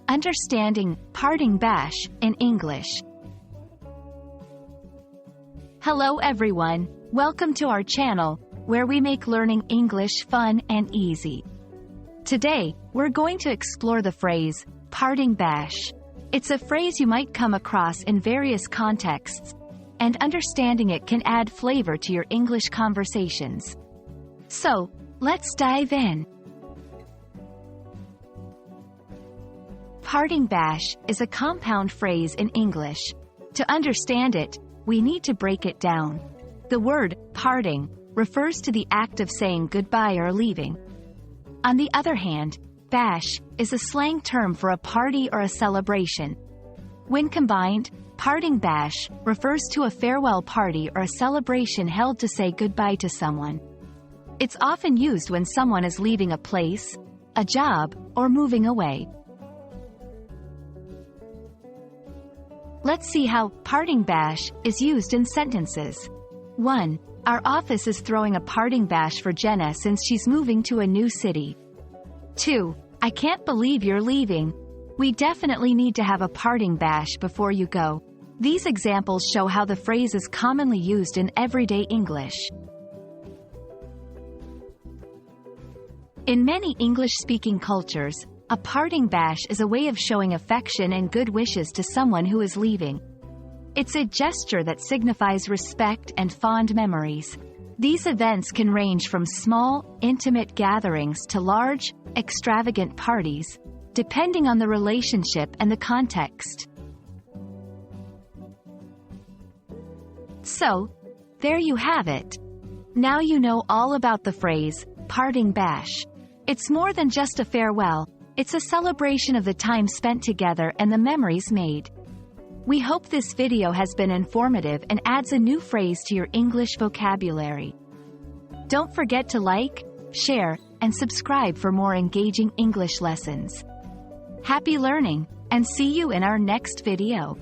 Understanding parting bash in English. Hello everyone, welcome to our channel, where we make learning English fun and easy. Today, we're going to explore the phrase, parting bash. It's a phrase you might come across in various contexts, and understanding it can add flavor to your English conversations. So, let's dive in. Parting bash is a compound phrase in English. To understand it, we need to break it down. The word parting refers to the act of saying goodbye or leaving. On the other hand, bash is a slang term for a party or a celebration. When combined, parting bash refers to a farewell party or a celebration held to say goodbye to someone. It's often used when someone is leaving a place, a job, or moving away. Let's see how parting bash is used in sentences. 1. Our office is throwing a parting bash for Jenna since she's moving to a new city. 2. I can't believe you're leaving. We definitely need to have a parting bash before you go. These examples show how the phrase is commonly used in everyday English. In many English-speaking cultures, a parting bash is a way of showing affection and good wishes to someone who is leaving. It's a gesture that signifies respect and fond memories. These events can range from small, intimate gatherings to large, extravagant parties, depending on the relationship and the context. So, there you have it. Now you know all about the phrase, parting bash. It's more than just a farewell. It's a celebration of the time spent together and the memories made. We hope this video has been informative and adds a new phrase to your English vocabulary. Don't forget to like, share, and subscribe for more engaging English lessons. Happy learning, and see you in our next video.